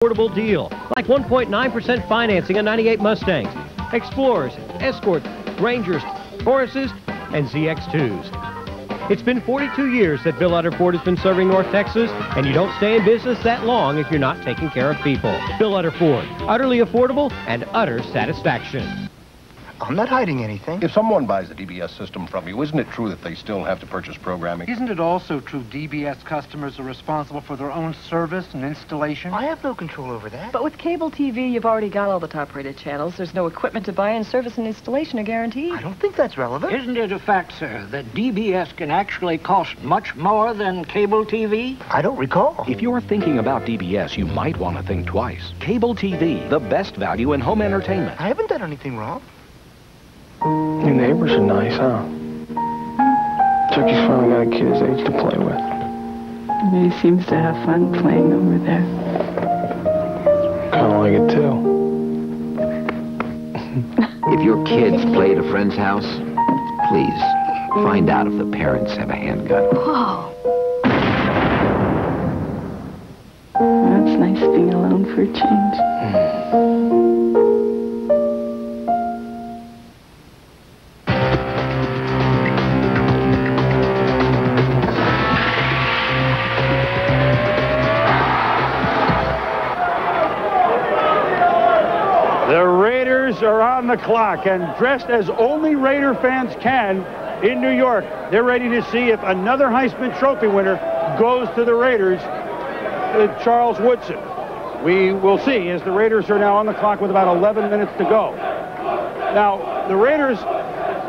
affordable deal, like 1.9% financing on 98 Mustangs, Explorers, Escorts, Rangers, Tauruses, and ZX2s. It's been 42 years that Bill Utter Ford has been serving North Texas, and you don't stay in business that long if you're not taking care of people. Bill Utter Ford, utterly affordable and utter satisfaction. I'm not hiding anything. If someone buys the DBS system from you, isn't it true that they still have to purchase programming? Isn't it also true DBS customers are responsible for their own service and installation? I have no control over that. But with cable TV, you've already got all the top-rated channels. There's no equipment to buy, and service and installation are guaranteed. I don't think that's relevant. Isn't it a fact, sir, that DBS can actually cost much more than cable TV? I don't recall. If you're thinking about DBS, you might want to think twice. Cable TV, the best value in home entertainment. I haven't done anything wrong. Your neighbors are nice, huh? Chucky's finally got a kid his age to play with. He seems to have fun playing over there. Kind of like it, too. If your kids play at a friend's house, please find out if the parents have a handgun. Whoa. That's nice being alone for a change. The Raiders are on the clock, and dressed as only Raider fans can in New York. They're ready to see if another Heisman Trophy winner goes to the Raiders, Charles Woodson. We will see, as the Raiders are now on the clock with about 11 minutes to go. Now, the Raiders,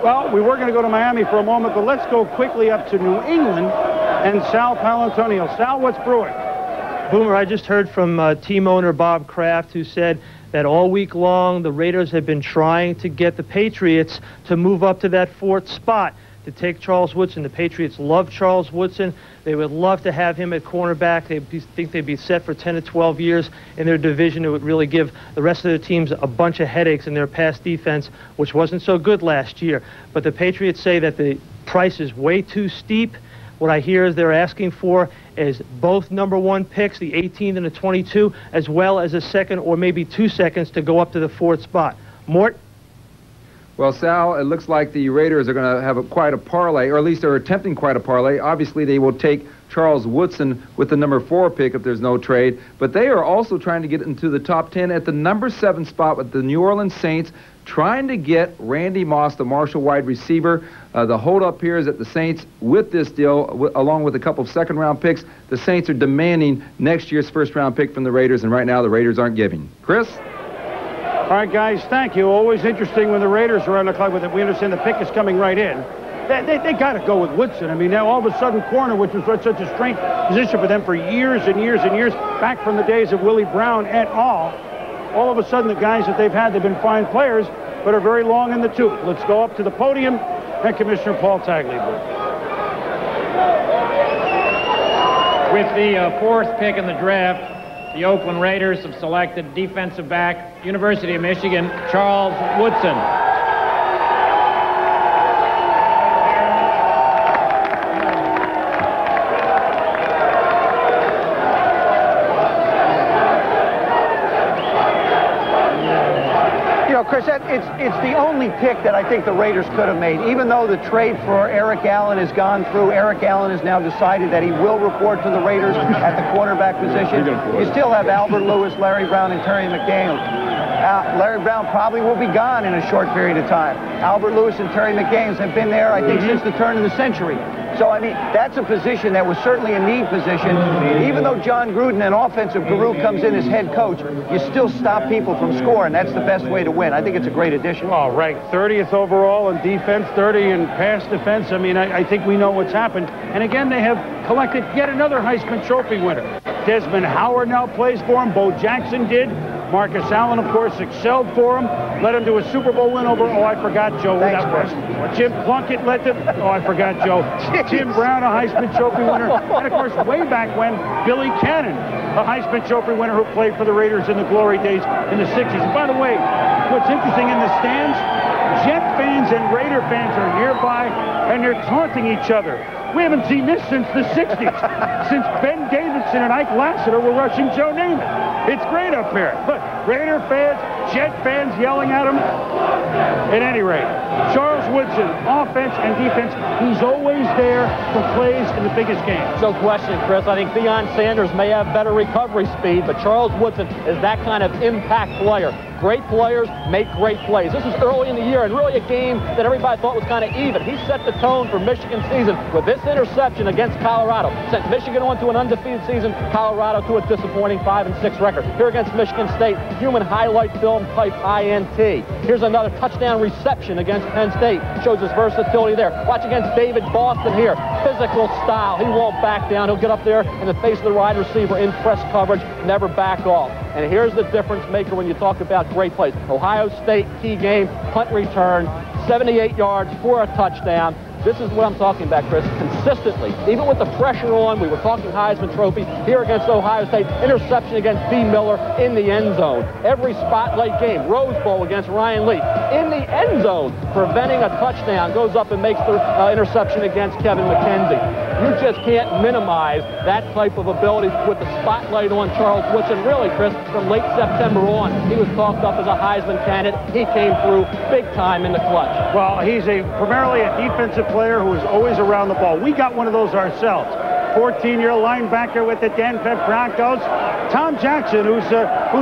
well, we were going to go to Miami for a moment, but let's go quickly up to New England and Sal Paolantonio. Sal, what's brewing? Boomer, I just heard from team owner Bob Kraft, who said that all week long the Raiders have been trying to get the Patriots to move up to that fourth spot to take Charles Woodson. The Patriots love Charles Woodson. They would love to have him at cornerback. They think they'd be set for 10 to 12 years in their division. It would really give the rest of the teams a bunch of headaches in their pass defense, which wasn't so good last year. But the Patriots say that the price is way too steep. What I hear is they're asking for is both #1 picks, the 18th and the 22, as well as a second or maybe 2 seconds to go up to the fourth spot. Mort? Well, Sal, it looks like the Raiders are going to have quite a parlay, or at least they're attempting quite a parlay. Obviously, they will take Charles Woodson with the #4 pick if there's no trade, but they are also trying to get into the top 10 at the #7 spot with the New Orleans Saints, trying to get Randy Moss, the Marshall wide receiver. The holdup here is that the Saints, with this deal, along with a couple of second-round picks, the Saints are demanding next year's first-round pick from the Raiders, and right now the Raiders aren't giving. Chris? All right, guys, thank you. Always interesting when the Raiders are on the clock with it. We understand the pick is coming right in. They got to go with Woodson. I mean, now all of a sudden corner, which was such a strength position for them for years and years and years, back from the days of Willie Brown et al. All of a sudden, the guys that they've had, they've been fine players, but are very long in the tooth. Let's go up to the podium and Commissioner Paul Tagliabue. With the fourth pick in the draft, the Oakland Raiders have selected defensive back, University of Michigan, Charles Woodson. Chris, it's the only pick that I think the Raiders could have made. Even though the trade for Eric Allen has gone through, Eric Allen has now decided that he will report to the Raiders at the quarterback position. You still have Albert Lewis, Larry Brown, and Terry McDaniel. Larry Brown probably will be gone in a short period of time. Albert Lewis and Terry McDaniels have been there, I think, since the turn of the century. So, I mean, that's a position that was certainly a need position. Even though John Gruden, an offensive guru, comes in as head coach, you still stop people from scoring. That's the best way to win. I think it's a great addition. Well, ranked 30th overall in defense, 30 in pass defense. I mean, I think we know what's happened. And again, they have collected yet another Heisman Trophy winner. Desmond Howard now plays for him. Bo Jackson did. Marcus Allen, of course, excelled for him. Led him to a Super Bowl win over, oh, I forgot, Joe, who that was. Jim Plunkett led them, oh, I forgot, Joe. Tim Brown, a Heisman Trophy winner. And, of course, way back when, Billy Cannon, a Heisman Trophy winner who played for the Raiders in the glory days in the 60s. And by the way, what's interesting in the stands, Jet fans and Raider fans are nearby, and they're taunting each other. We haven't seen this since the 60s, since Ben Davidson and Ike Lassiter were rushing Joe Namath. It's great up here. Look, Raider fans, Jet fans yelling at him. At any rate, Charles Woodson, offense and defense, he's always there for plays in the biggest games. No question, Chris. I think Deion Sanders may have better recovery speed, but Charles Woodson is that kind of impact player. Great players make great plays. This is early in the year and really a game that everybody thought was kind of even. He set the tone for Michigan's season with this interception against Colorado. Sent Michigan on to an undefeated season, Colorado to a disappointing 5-6 record. Here against Michigan State, human highlight film type INT. Here's another touchdown reception against Penn State. Shows his versatility there. Watch against David Boston here. Physical style. He won't back down. He'll get up there in the face of the wide receiver in press coverage, never back off. And here's the difference maker when you talk about great plays. Ohio State key game, punt return, 78 yards for a touchdown. This is what I'm talking about, Chris. Consistently, even with the pressure on, we were talking Heisman Trophy, here against Ohio State, interception against B. Miller in the end zone. Every spotlight game, Rose Bowl against Ryan Lee, in the end zone, preventing a touchdown, goes up and makes the interception against Kevin McKenzie. You just can't minimize that type of ability with the spotlight on Charles Woodson. Really, Chris, from late September on, he was talked up as a Heisman candidate. He came through big time in the clutch. Well, he's primarily a defensive player who is always around the ball. We got one of those ourselves. 14-year linebacker with the Denver Broncos, Tom Jackson, who's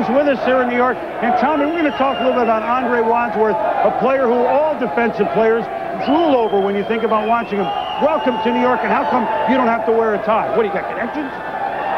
with us here in New York. And Tommy, we're going to talk a little bit about Andre Wadsworth, a player who all defensive players drool over when you think about watching him. Welcome to New York, and how come you don't have to wear a tie? What, do you got connections?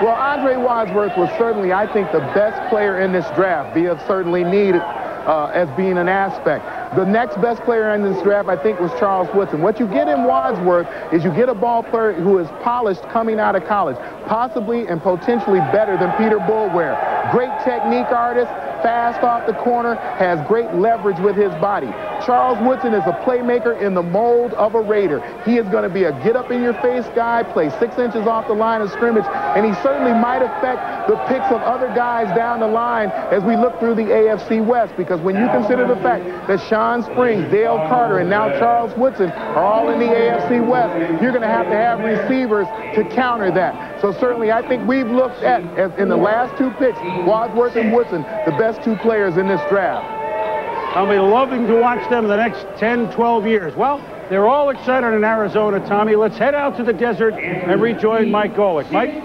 Well, Andre Wadsworth was certainly, I think, the best player in this draft, via certainly need as being an aspect. The next best player in this draft, I think, was Charles Woodson. What you get in Wadsworth is you get a ball player who is polished coming out of college, possibly and potentially better than Peter Boulware. Great technique artist, fast off the corner, has great leverage with his body. Charles Woodson is a playmaker in the mold of a Raider. He is going to be a get-up-in-your-face guy, play 6 inches off the line of scrimmage, and he certainly might affect the picks of other guys down the line as we look through the AFC West, because when you consider the fact that Sean Springs, Dale Carter, and now Charles Woodson are all in the AFC West, you're going to have receivers to counter that. So certainly I think we've looked at, as in the last two picks, Wadsworth and Woodson, the best two players in this draft. I'll be loving to watch them in the next 10, 12 years. Well, they're all excited in Arizona, Tommy. Let's head out to the desert and rejoin Mike Golick. Mike?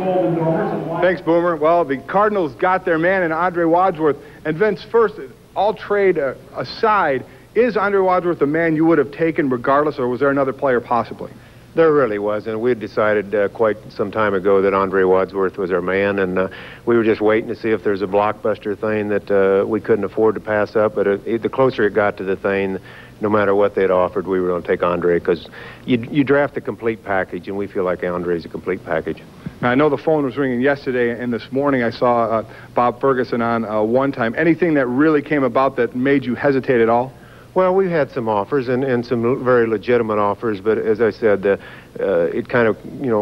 Thanks, Boomer. Well, the Cardinals got their man in Andre Wadsworth. And Vince, first, all trade aside, is Andre Wadsworth the man you would have taken regardless, or was there another player possibly? There really was, and we had decided quite some time ago that Andre Wadsworth was our man, and we were just waiting to see if there's a blockbuster thing that we couldn't afford to pass up. But the closer it got to the thing, no matter what they'd offered, we were going to take Andre, because you draft the complete package, and we feel like Andre's a complete package. Now, I know the phone was ringing yesterday, and this morning I saw Bob Ferguson on one time. Anything that really came about that made you hesitate at all? Well, we've had some offers and some very legitimate offers, but as I said, it kind of,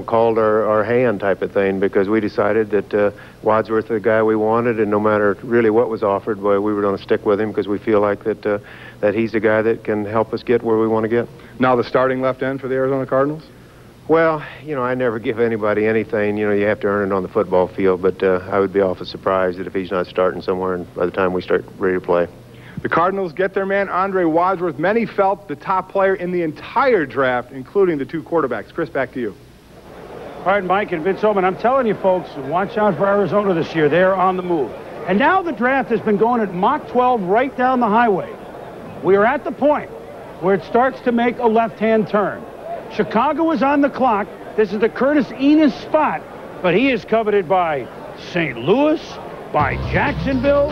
called our hand type of thing, because we decided that Wadsworth was the guy we wanted, and no matter really what was offered, boy, we were going to stick with him, because we feel like that he's the guy that can help us get where we want to get. Now the starting left end for the Arizona Cardinals? Well, I never give anybody anything. You have to earn it on the football field, but I would be awful surprised that if he's not starting somewhere and by the time we start ready to play. The Cardinals get their man, Andre Wadsworth. Many felt the top player in the entire draft, including the two quarterbacks. Chris, back to you. All right, Mike and Vince Oman, I'm telling you, folks, watch out for Arizona this year. They're on the move. And now the draft has been going at Mach 12 right down the highway. We are at the point where it starts to make a left-hand turn. Chicago is on the clock. This is the Curtis Enis spot, but he is coveted by St. Louis, by Jacksonville,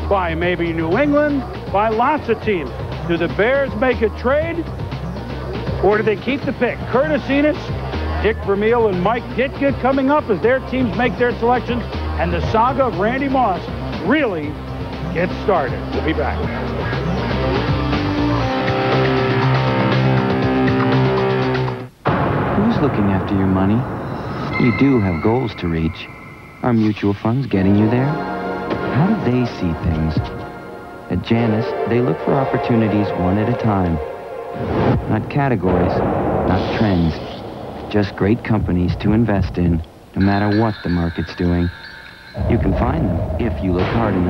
by maybe New England, by lots of teams. Do the Bears make a trade, or do they keep the pick? Curtis Enis, Dick Vermeil, and Mike Ditka coming up as their teams make their selections, and the saga of Randy Moss really gets started. We'll be back. Who's looking after your money? You do have goals to reach. Are mutual funds getting you there? How do they see things? At Janus, they look for opportunities one at a time. Not categories, not trends. Just great companies to invest in, no matter what the market's doing. You can find them if you look hard enough.